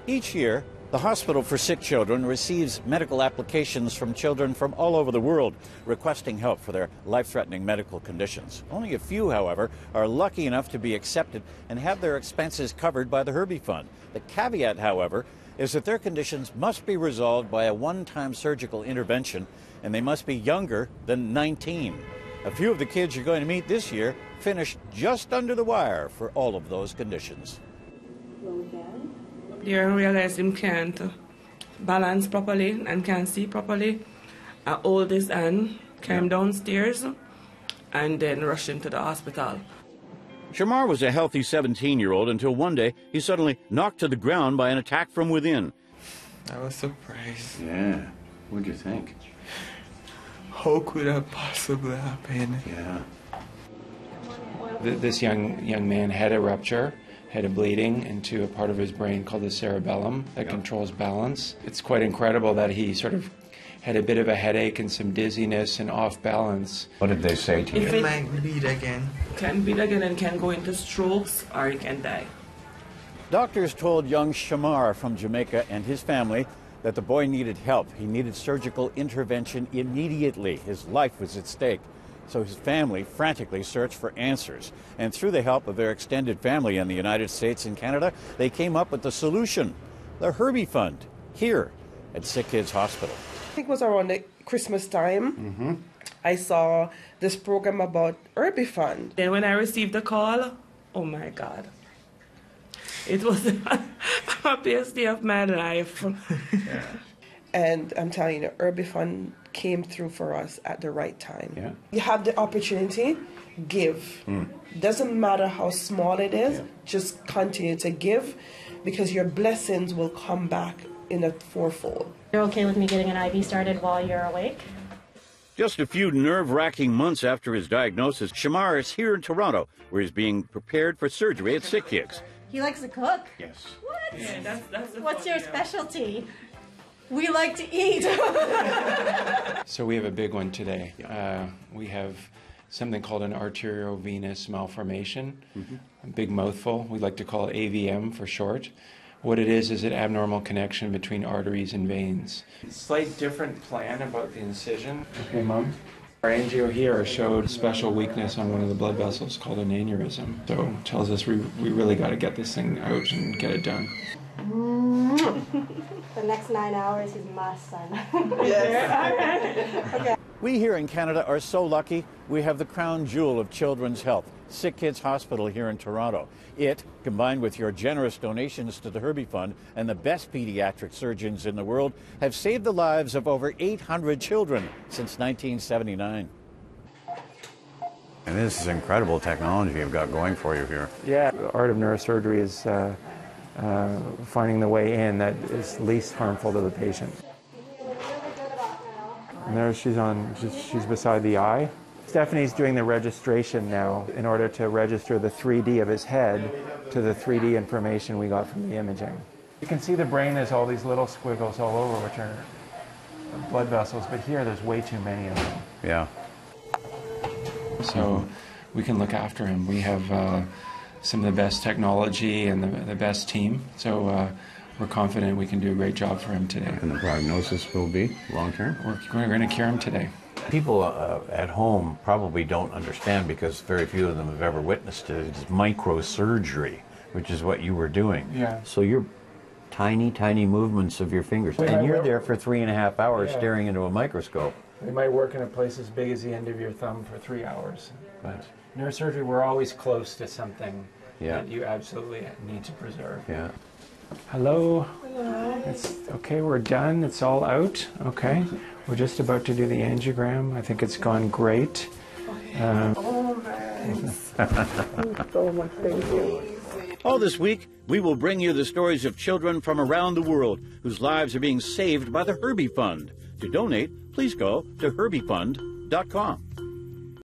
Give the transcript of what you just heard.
Each year, the Hospital for Sick Children receives medical applications from children from all over the world requesting help for their life-threatening medical conditions. Only a few, however, are lucky enough to be accepted and have their expenses covered by the Herbie Fund. The caveat, however, is that their conditions must be resolved by a one-time surgical intervention, and they must be younger than 19. A few of the kids you're going to meet this year finished just under the wire for all of those conditions. They realized him can't balance properly and can't see properly. I hold his hand, came downstairs, and then rushed him to the hospital. Shemar was a healthy 17-year-old until one day he suddenly knocked to the ground by an attack from within. I was surprised. Yeah. What'd you think? How could that possibly happen? Yeah. This young man had a rupture, had a bleeding into a part of his brain called the cerebellum that controls balance. It's quite incredible that he sort of had a bit of a headache and some dizziness and off balance. What did they say to you? It might bleed again. Can bleed again and can go into strokes or he can die. Doctors told young Shemar from Jamaica and his family that the boy needed help. He needed surgical intervention immediately. His life was at stake. So his family frantically searched for answers. And through the help of their extended family in the United States and Canada, they came up with the solution, the Herbie Fund, here at Sick Kids Hospital. I think it was around the Christmas time. I saw this program about Herbie Fund. Then when I received the call, oh my God. It was the happiest day of my life. And I'm telling you, the Herbie Fund came through for us at the right time. Yeah. You have the opportunity, give. Doesn't matter how small it is, just continue to give because your blessings will come back in a fourfold. You're okay with me getting an IV started while you're awake? Just a few nerve-wracking months after his diagnosis, Shemar is here in Toronto, where he's being prepared for surgery at Sick Kids. He likes to cook? Yes. What? Yeah, that's What's your specialty? We like to eat. So we have a big one today. We have something called an arteriovenous malformation, a big mouthful. We like to call it AVM for short. What it is an abnormal connection between arteries and veins. Slight different plan about the incision. Okay, Mom? Our angio here showed special weakness on one of the blood vessels called an aneurysm. So it tells us we really got to get this thing out and get it done. The next 9 hours, he's my son. Yes. Okay. We here in Canada are so lucky we have the crown jewel of children's health, Sick Kids Hospital here in Toronto. It, combined with your generous donations to the Herbie Fund and the best pediatric surgeons in the world, have saved the lives of over 800 children since 1979. And this is incredible technology you've got going for you here. Yeah, the art of neurosurgery is finding the way in that is least harmful to the patient. And there she's beside the eye. Stephanie's doing the registration now in order to register the 3D of his head to the 3D information we got from the imaging. You can see the brain, there's all these little squiggles all over, which are blood vessels, but here there's way too many of them. Yeah. So we can look after him. We have some of the best technology and the best team. So we're confident we can do a great job for him today. And the prognosis will be long-term? We're going to cure him today. People at home probably don't understand because very few of them have ever witnessed it. It's microsurgery, which is what you were doing. Yeah. So you're tiny, tiny movements of your fingers. And you're there for 3.5 hours staring into a microscope. We might work in a place as big as the end of your thumb for 3 hours. Right. Neurosurgery, we're always close to something Yeah. that you absolutely need to preserve. Yeah. Hello. Hello. It's okay, we're done. It's all out. Okay. We're just about to do the angiogram. I think it's gone great. So much, thank you. All this week, we will bring you the stories of children from around the world whose lives are being saved by the Herbie Fund. To donate, please go to herbiefund.com.